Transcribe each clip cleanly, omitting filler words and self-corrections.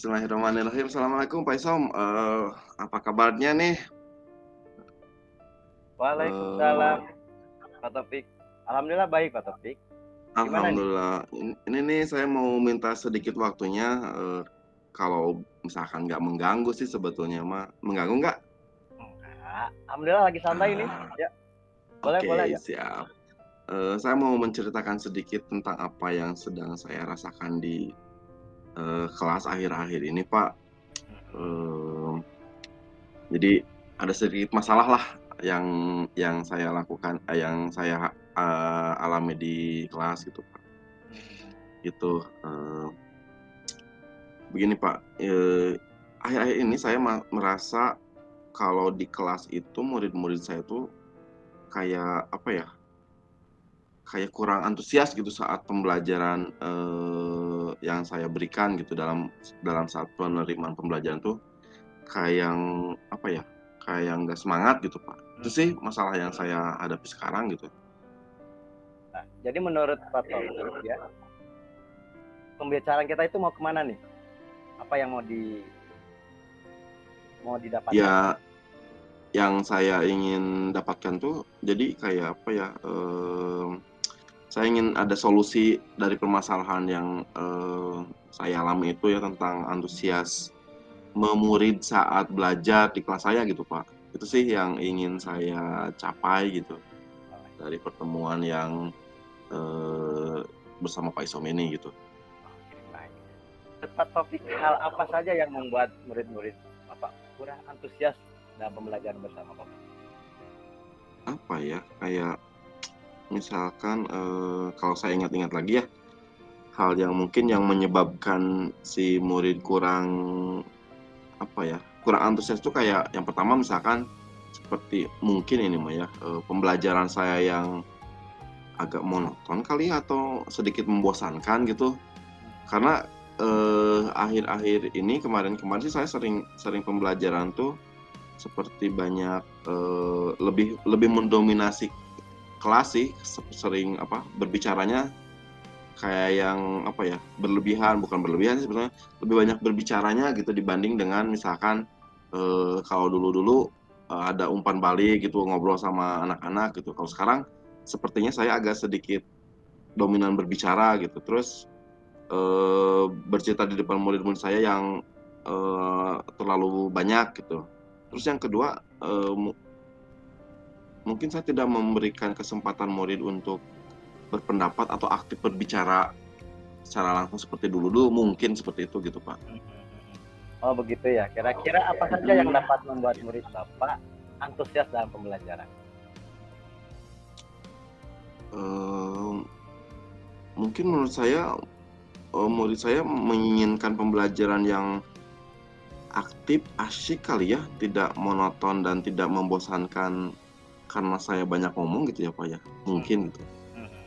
Bismillahirrahmanirrahim. Assalamualaikum Pak Isom, apa kabarnya nih? Waalaikumsalam, Eee, Pak Taufik. Alhamdulillah baik, Pak Taufik. Gimana nih? Alhamdulillah. Ini nih saya mau minta sedikit waktunya, kalau misalkan nggak mengganggu sih sebetulnya mah. Mengganggu nggak? Enggak, alhamdulillah lagi santai nih. Ah, Ya, boleh oke boleh ya. siap. Saya mau menceritakan sedikit tentang apa yang sedang saya rasakan di, kelas akhir-akhir ini Pak. Mhm. Mmm, jadi ada sedikit masalah lah yang saya lakukan yang saya, alami di kelas gitu Pak. Mhm. Gitu, begini Pak, akhir-akhir ini saya merasa kalau di kelas itu murid-murid saya tuh kayak apa ya, kayak kurang antusias gitu saat pembelajaran, yang saya berikan gitu dalam dalam saat penerimaan pembelajaran tuh kayak yang apa ya, kayak yang nggak semangat gitu Pak. Itu sih Mhm. masalah yang saya hadapi sekarang gitu. Nah, jadi menurut Pak Taufik ya, pembicaraan kita itu mau kemana nih? Apa yang mau didapatkan? Ya, yang saya ingin dapatkan tuh jadi kayak apa ya, saya ingin ada solusi dari permasalahan yang, saya alami itu ya tentang antusias memurid saat belajar di kelas saya gitu, Pak. Itu sih yang ingin saya capai gitu Oh, dari pertemuan yang, eee, bersama Pak Isom ini gitu. oke, baik. Menurut Pak Taufik, hal apa saja yang membuat murid-murid Bapak kurang antusias dalam pembelajaran bersama Bapak? Apa ya, kayak misalkan, kalau saya ingat-ingat lagi ya, hal yang mungkin yang menyebabkan si murid kurang, apa ya, kurang antusias itu kayak yang pertama misalkan seperti mungkin ini mah ya, pembelajaran saya yang agak monoton kali ya atau sedikit membosankan gitu. Mhm. Karena, akhir-akhir ini kemarin-kemarin sih saya sering sering pembelajaran tuh seperti banyak, lebih lebih mendominasi kelas sih, sering apa, berbicaranya kayak yang apa ya, berlebihan, bukan berlebihan sih sebenarnya, lebih banyak berbicaranya gitu dibanding dengan misalkan, kalau dulu-dulu, ada umpan balik gitu, ngobrol sama anak-anak gitu. Kalau sekarang sepertinya saya agak sedikit dominan berbicara gitu, terus, bercerita di depan murid-murid saya yang, terlalu banyak gitu. Terus yang kedua, mungkin saya tidak memberikan kesempatan murid untuk berpendapat atau aktif berbicara secara langsung seperti dulu-dulu, mungkin seperti itu gitu, Pak. Mhm, mhm. Oh begitu ya. Kira-kira apa saja yang Mhm. dapat membuat murid Bapak antusias dalam pembelajaran? Mmm, Mungkin menurut saya, murid saya menginginkan pembelajaran yang aktif, asyik kali ya, tidak monoton dan tidak membosankan karena saya banyak ngomong gitu ya, Pak, ya, Mhm, mungkin gitu. mhm.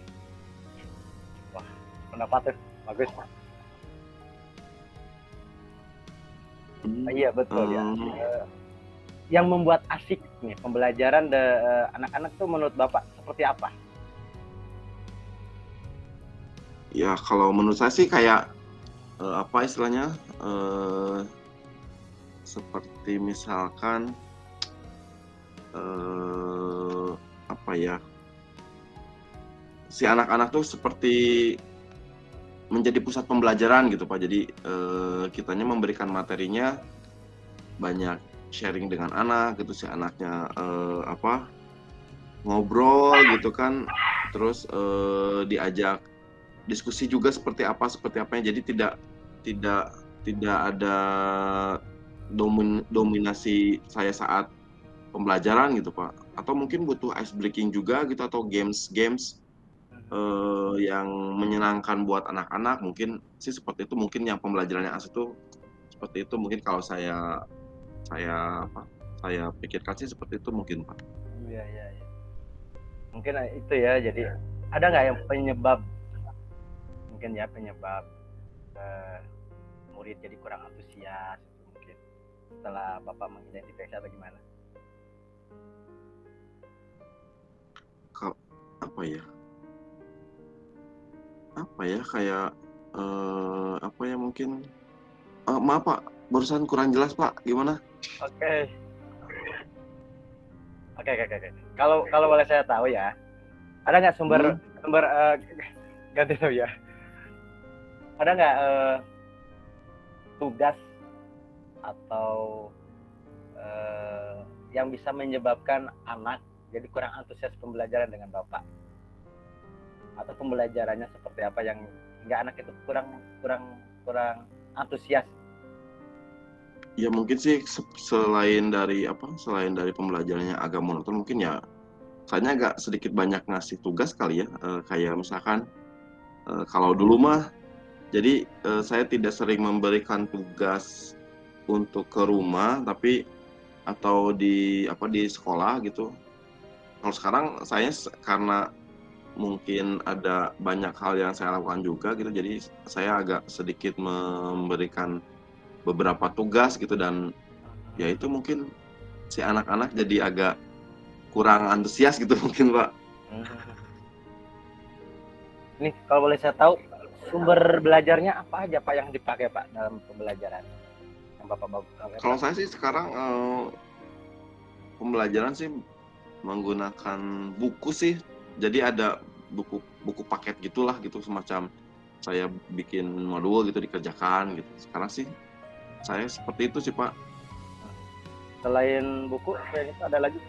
Wah, pendapatnya bagus. Mmm, Iya betul ya. eee, Yang membuat asik nih pembelajaran anak-anak tuh menurut Bapak seperti apa? ya kalau menurut saya sih kayak, apa istilahnya, seperti misalkan, eee, apa ya, si anak-anak tuh seperti menjadi pusat pembelajaran gitu, Pak. Jadi, kitanya memberikan materinya, banyak sharing dengan anak gitu, si anaknya, apa, ngobrol gitu kan, terus, diajak diskusi juga seperti apanya. Jadi tidak tidak ada dominasi saya saat pembelajaran gitu, Pak. Atau mungkin butuh ice breaking juga gitu atau games-games, yang menyenangkan buat anak-anak, mungkin sih seperti itu, mungkin yang pembelajarannya asik tuh seperti itu mungkin kalau saya apa, saya pikirkan sih seperti itu mungkin, Pak. Iya iya iya. Mungkin itu ya. Jadi ada nggak yang penyebab mungkin ya penyebab eh, murid jadi kurang antusias itu mungkin setelah Bapak mengidentifikasi atau gimana? Kal apa ya, apa ya, kayak, apa ya, mungkin Maaf Pak, barusan kurang jelas Pak, gimana? Oke. Oke. Kalau boleh saya tahu ya, ada nggak sumber sumber ganti tuh ya? Ada nggak tugas atau yang bisa menyebabkan anak jadi kurang antusias pembelajaran dengan Bapak? Atau pembelajarannya seperti apa yang hingga anak itu kurang antusias? Ya mungkin sih selain dari pembelajarannya agak monoton, mungkin ya saya agak sedikit banyak ngasih tugas kali ya, kayak misalkan kalau dulu mah jadi saya tidak sering memberikan tugas untuk ke rumah, tapi atau di sekolah gitu. Kalau sekarang saya karena mungkin ada banyak hal yang saya lakukan juga gitu, jadi saya agak sedikit memberikan beberapa tugas gitu, dan ya itu mungkin si anak-anak jadi agak kurang antusias gitu mungkin Pak. Ini kalau boleh saya tahu sumber belajarnya apa aja Pak yang dipakai Pak dalam pembelajaran yang Bapak Kalau saya sih sekarang pembelajaran sih menggunakan buku sih. Jadi ada buku paket gitulah gitu, semacam saya bikin modul gitu dikerjakan gitu. Sekarang sih saya seperti itu sih Pak. Selain buku, selain itu ada lagi?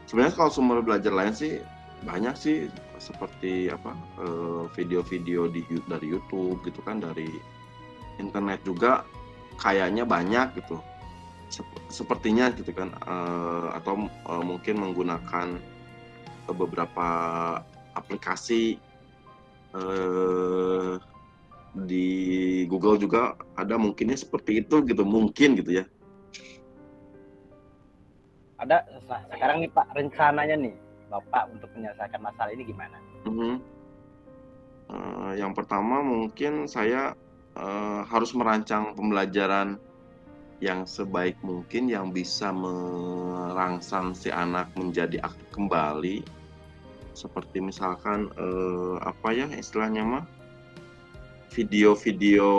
Sebenarnya kalau sumber belajar lain sih banyak sih, seperti video-video dari YouTube gitu kan, dari internet juga kayaknya banyak gitu. Sepertinya gitu kan, atau mungkin menggunakan beberapa aplikasi di Google juga ada, mungkinnya seperti itu gitu, mungkin gitu ya. Ada sekarang nih Pak, rencananya nih Bapak untuk menyelesaikan masalah ini gimana? Yang pertama mungkin saya harus merancang pembelajaran yang sebaik mungkin, yang bisa merangsang si anak menjadi aktif kembali, seperti misalkan istilahnya mah video-video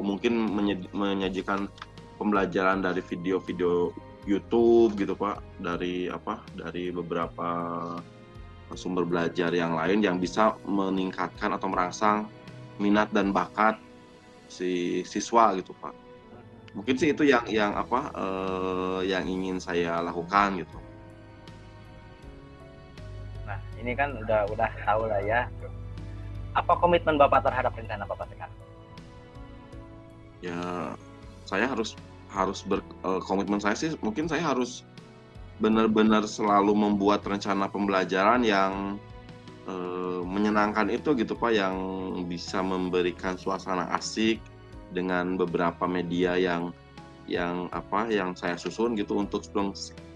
mungkin menyajikan pembelajaran dari video-video YouTube gitu Pak, dari beberapa sumber belajar yang lain yang bisa meningkatkan atau merangsang minat dan bakat si siswa gitu Pak. Mungkin sih itu yang yang ingin saya lakukan gitu. Nah, ini kan udah tahu lah ya. Apa komitmen Bapak terhadap rencana Bapak sekarang? Ya, saya harus komitmen saya sih, mungkin saya harus benar-benar selalu membuat rencana pembelajaran yang menyenangkan itu gitu Pak, yang bisa memberikan suasana asik dengan beberapa media yang saya susun gitu, untuk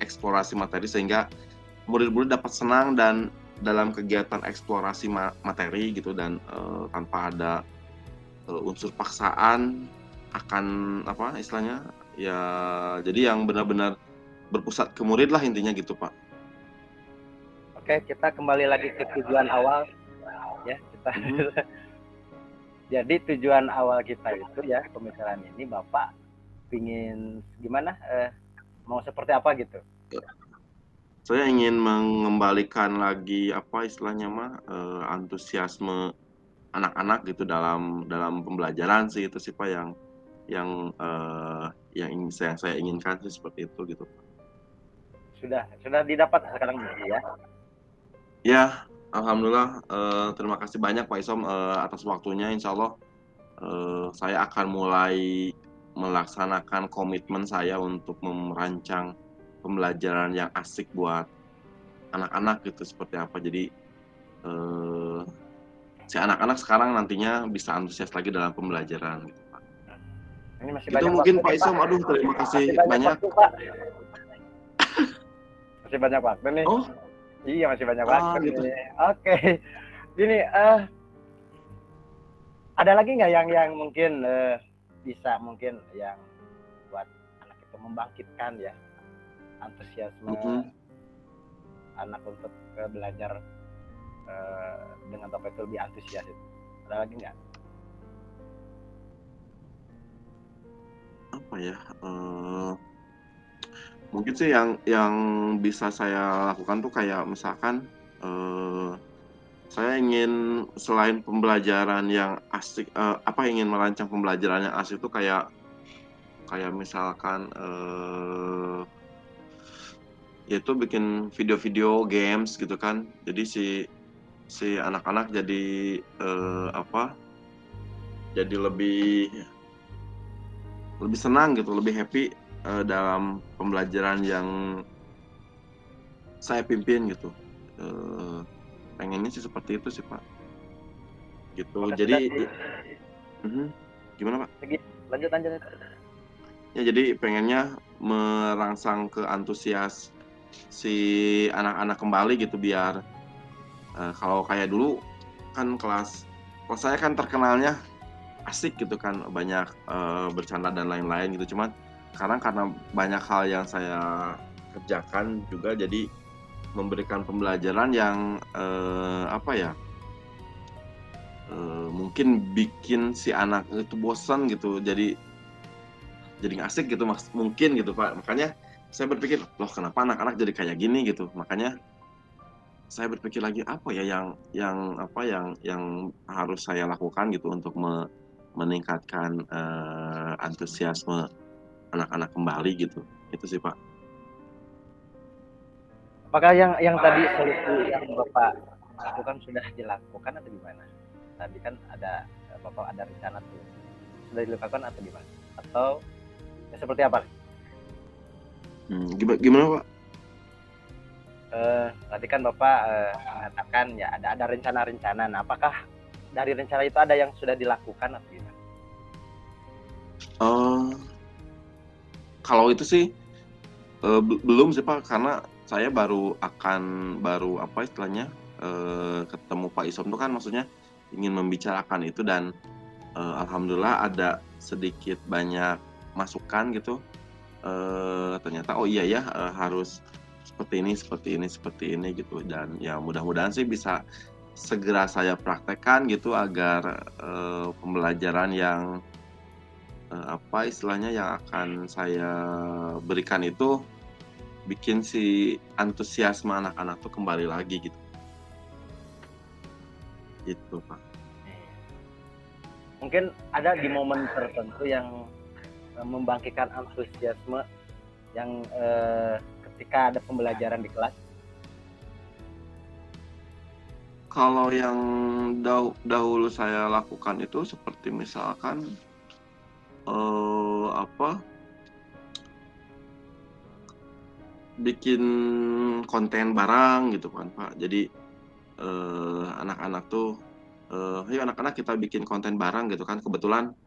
eksplorasi materi, sehingga murid-murid dapat senang dan dalam kegiatan eksplorasi materi gitu, dan tanpa ada unsur paksaan akan istilahnya ya, jadi yang benar-benar berpusat ke murid lah intinya gitu Pak. Oke, kita kembali lagi ke tujuan awal ya kita. Jadi tujuan awal kita itu ya pemikiran ini, Bapak ingin gimana, mau seperti apa gitu? Saya ingin mengembalikan lagi istilahnya antusiasme anak-anak gitu dalam pembelajaran sih, itu sih Pak yang ingin saya inginkan sih, seperti itu gitu. Sudah didapat sekarang gitu ya? Ya, alhamdulillah. Terima kasih banyak Pak Isom atas waktunya. Insya Allah saya akan mulai melaksanakan komitmen saya untuk merancang pembelajaran yang asik buat anak-anak gitu, seperti apa. Jadi si anak-anak sekarang nantinya bisa antusias lagi dalam pembelajaran gitu Pak. Ini masih Itu banyak mungkin waktu Pak nih, Pak. Isom, aduh terima kasih Masih banyak banyak. waktu, Pak. Masih banyak waktu nih. Oh, Iya, masih banyak waktu gitu. nih. Oke. Ini ada lagi nggak yang mungkin bisa mungkin yang buat anak itu membangkitkan ya antusiasme anak untuk belajar dengan Bapak itu lebih antusias itu? Ada lagi nggak? Apa ya? Mungkin sih yang bisa saya lakukan tuh kayak misalkan saya ingin selain pembelajaran yang asik, ingin merancang pembelajaran yang asik tuh kayak misalkan yaitu bikin video-video games gitu kan. Jadi si anak-anak jadi jadi lebih senang gitu, lebih happy dalam pembelajaran yang saya pimpin gitu. Pengennya sih seperti itu sih Pak. Gitu. Apakah sudah Jadi gimana Pak? Lanjut. Ya jadi pengennya merangsang ke antusias si anak-anak kembali gitu biar kalau kayak dulu kan kelas saya kan terkenalnya asik gitu kan, banyak bercanda dan lain-lain gitu. Cuman sekarang karena banyak hal yang saya kerjakan juga, jadi memberikan pembelajaran yang mungkin bikin si anak itu bosan gitu, jadi nggak asik gitu mungkin gitu Pak. Makanya saya berpikir, loh kenapa anak-anak jadi kayak gini gitu. Makanya saya berpikir lagi apa ya yang harus saya lakukan gitu untuk meningkatkan antusiasme anak-anak kembali gitu. Itu sih Pak. Apakah yang tadi solusi yang Bapak lakukan sudah dilakukan atau gimana? Tadi kan ada Bapak ada rencana tuh, sudah dilakukan atau gimana? Atau ya seperti apa? Gimana Pak? Tadi kan Bapak mengatakan ya ada rencana-rencana. Nah, apakah dari rencana itu ada yang sudah dilakukan atau gimana? Kalau itu sih belum sih Pak, karena saya baru ketemu Pak Isom itu kan, maksudnya ingin membicarakan itu, dan alhamdulillah ada sedikit banyak masukan gitu. Ternyata oh iya ya, harus seperti ini gitu, dan ya mudah-mudahan sih bisa segera saya praktekkan gitu agar pembelajaran yang istilahnya yang akan saya berikan itu bikin si antusiasme anak-anak tuh kembali lagi gitu. Gitu Pak. Mungkin ada di momen tertentu yang membangkitkan antusiasme yang ketika ada pembelajaran di kelas. Kalau yang dahulu saya lakukan itu seperti misalkan bikin konten bareng gitu kan Pak. Jadi anak-anak tuh ayo anak-anak kita bikin konten bareng gitu kan. Kebetulan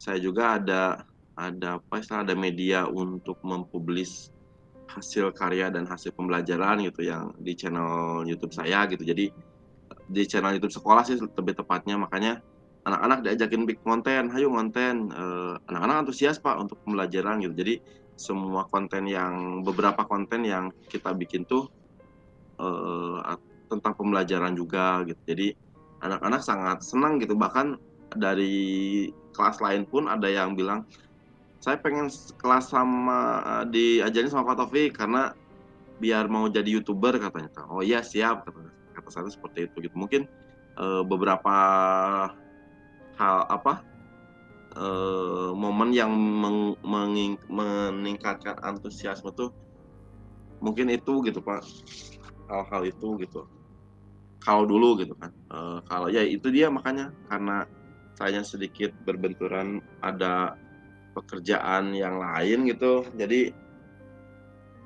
saya juga ada media untuk mempublish hasil karya dan hasil pembelajaran gitu yang di channel YouTube saya gitu. Jadi di channel YouTube sekolah sih lebih tepatnya, makanya anak-anak diajakin bikin konten, hayo konten, anak-anak antusias Pak untuk pembelajaran gitu. Jadi beberapa konten yang kita bikin tuh tentang pembelajaran juga gitu. Jadi anak-anak sangat senang gitu, bahkan dari kelas lain pun ada yang bilang, saya pengen kelas diajarin sama Pak Taufik karena biar mau jadi YouTuber katanya. Oh iya siap, kata saya seperti itu gitu. Mungkin beberapa hal momen yang meningkatkan antusiasme tuh mungkin itu gitu Pak, hal-hal itu gitu. Kalau dulu gitu kan, kalau ya itu dia, makanya karena saya sedikit berbenturan ada pekerjaan yang lain gitu, jadi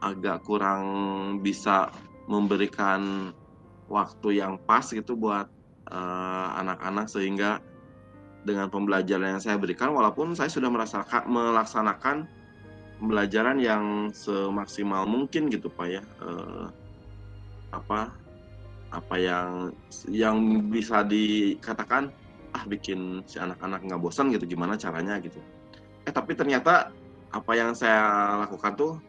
agak kurang bisa memberikan waktu yang pas gitu buat anak-anak, sehingga dengan pembelajaran yang saya berikan, walaupun saya sudah melaksanakan pembelajaran yang semaksimal mungkin gitu Pak ya, apa yang bisa dikatakan bikin si anak-anak nggak bosan gitu, gimana caranya gitu. Tapi ternyata apa yang saya lakukan tuh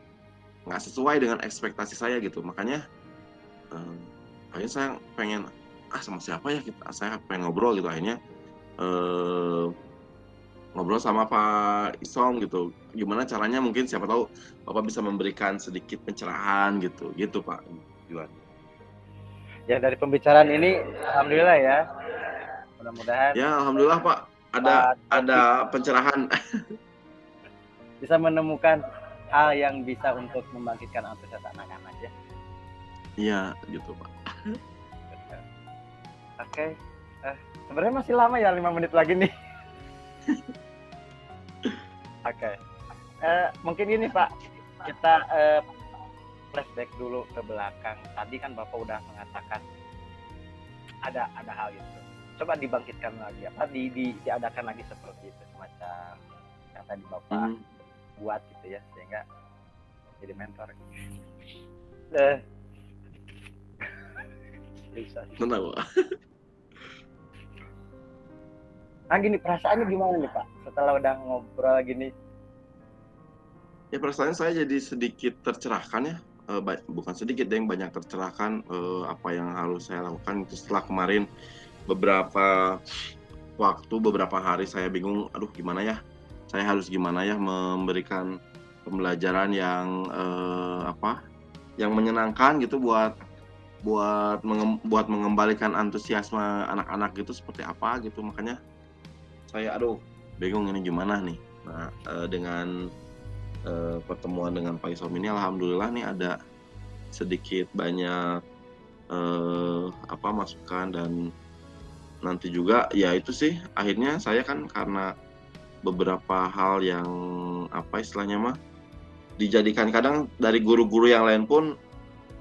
nggak sesuai dengan ekspektasi saya gitu, makanya akhirnya saya pengen sama siapa ya saya pengen ngobrol gitu, akhirnya ngobrol sama Pak Isom gitu, gimana caranya mungkin siapa tahu Bapak bisa memberikan sedikit pencerahan gitu Pak Iwan. Ya dari pembicaraan ini alhamdulillah ya. Mudah-mudahan Ya alhamdulillah Pak, ada pencerahan. bisa menemukan hal yang bisa untuk membangkitkan antusias anak-anak ya. Iya gitu Pak. Oke. Sebenarnya masih lama ya, 5 menit lagi nih. Oke. Mungkin ini Pak, kita flashback dulu ke belakang. Tadi kan Bapak udah mengatakan ada hal itu. Coba dibangkitkan lagi, diadakan lagi seperti itu, semacam yang tadi Bapak buat gitu ya, sehingga jadi mentor. Benar Pak. Nah gini, perasaannya gimana nih Pak setelah udah ngobrol gini? Ya perasaannya saya jadi sedikit tercerahkan ya, bukan sedikit yang banyak tercerahkan apa yang harus saya lakukan itu setelah kemarin beberapa hari saya bingung, aduh gimana ya, saya harus gimana ya memberikan pembelajaran yang yang menyenangkan gitu buat mengembalikan antusiasme anak-anak gitu seperti apa gitu, makanya saya bingung ini gimana nih. Nah dengan pertemuan dengan Pak Isom ini alhamdulillah nih ada sedikit banyak masukan, dan nanti juga ya itu sih akhirnya saya kan karena beberapa hal yang dijadikan, kadang dari guru-guru yang lain pun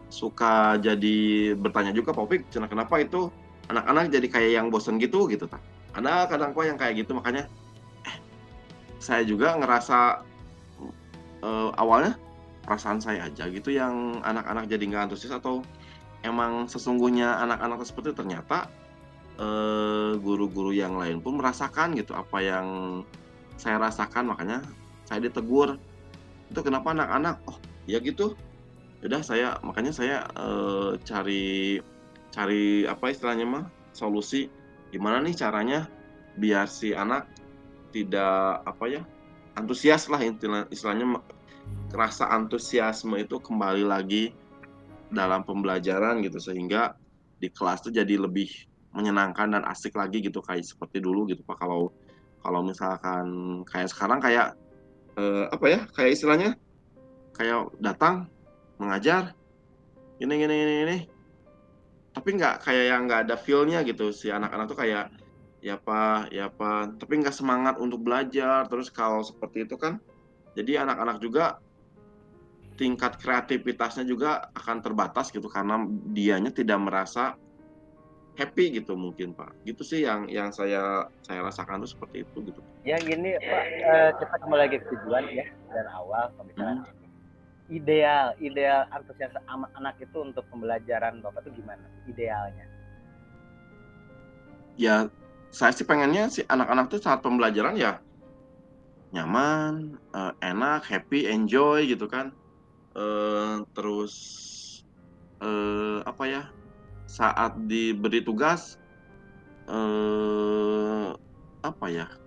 suka jadi bertanya juga, Pak Opik kenapa itu anak-anak jadi kayak yang bosen gitu tak? Ada kadang kok yang kayak gitu, makanya saya juga ngerasa awalnya perasaan saya aja gitu yang anak-anak jadi nggak antusias, atau emang sesungguhnya anak-anak seperti itu. Ternyata guru-guru yang lain pun merasakan gitu apa yang saya rasakan, makanya saya ditegur, itu kenapa anak-anak ya gitu. Udah makanya saya cari solusi gimana nih caranya biar si anak tidak antusias lah, istilahnya rasa antusiasme itu kembali lagi dalam pembelajaran gitu, sehingga di kelas tuh jadi lebih menyenangkan dan asik lagi gitu, kayak seperti dulu gitu Pak. Kalau misalkan kayak sekarang kayak kayak istilahnya kayak datang mengajar ini tapi nggak kayak yang nggak ada feel-nya gitu, si anak-anak tuh kayak ya Pak tapi nggak semangat untuk belajar. Terus kalau seperti itu kan jadi anak-anak juga tingkat kreativitasnya juga akan terbatas gitu, karena dianya tidak merasa happy gitu mungkin Pak. Gitu sih yang saya rasakan tuh seperti itu gitu. Ya gini Pak, kita kembali lagi ke tujuan ya dari awal pembicaraan ini. Ideal antusias anak itu untuk pembelajaran Bapak itu gimana? Idealnya? Ya saya sih pengennya si anak-anak tuh saat pembelajaran ya nyaman, enak, happy, enjoy gitu kan. Terus saat diberi tugas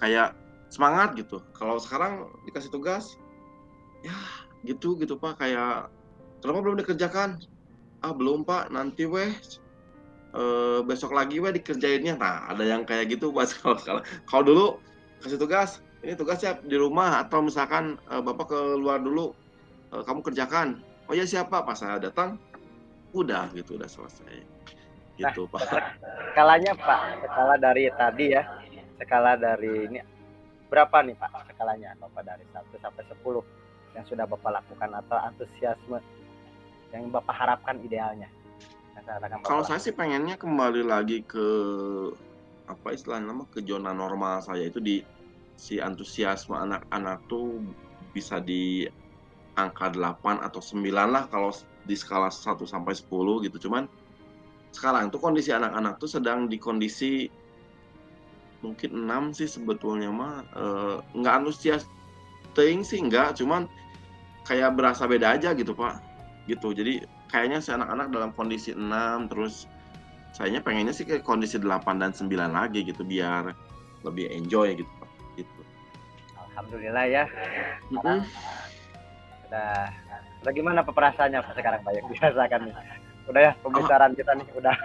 kayak semangat gitu. Kalau sekarang dikasih tugas ya gitu Pak, kayak kenapa belum dikerjakan? Belum Pak, nanti besok lagi dikerjainnya. Nah ada yang kayak gitu Pak. Kalau dulu kasih tugas, ini tugasnya di rumah, atau misalkan Bapak keluar dulu, kamu kerjakan. Oh ya siapa? Pas saya datang udah selesai gitu Pak. Skalanya Pak, skala dari tadi ya, skala dari ini berapa nih Pak skalanya Bapak dari 1 sampai 10 yang sudah Bapak lakukan, atau antusiasme yang Bapak harapkan idealnya? Kalau saya sih pengennya kembali lagi ke ke zona normal saya, itu di si antusiasme anak-anak tuh bisa di angka 8 atau 9 lah kalau di skala 1 sampai 10 gitu. Cuman sekarang tuh kondisi anak-anak tuh sedang di kondisi mungkin 6 sih sebetulnya mah, nggak antusias teuing sih enggak, cuman kayak berasa beda aja gitu Pak, gitu. Jadi kayaknya si anak-anak dalam kondisi 6, terus Sayanya pengennya sih ke kondisi 8 dan 9 lagi gitu biar lebih enjoy gitu Pak, gitu. Alhamdulillah ya. Sekarang Mhm. udah udah gimana perasaannya Pak sekarang Pak yang dirasakan nih? Udah ya Alha pembicaraan kita nih udah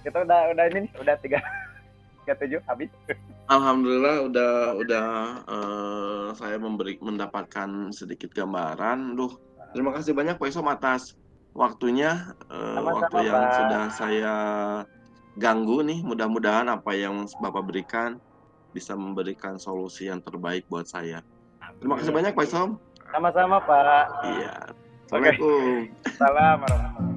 kita udah ini nih udah 37 habis. alhamdulillah udah, saya mendapatkan sedikit gambaran. Duh, terima kasih banyak Pak Isom atas waktunya, Sama-sama waktu yang Pak. sudah saya ganggu nih. Mudah-mudahan apa yang Bapak berikan bisa memberikan solusi yang terbaik buat saya. Terima kasih Amin. banyak Pak Isom. Sama-sama Pak. Iya. Oke, Assalamualaikum. salam warahmatullahi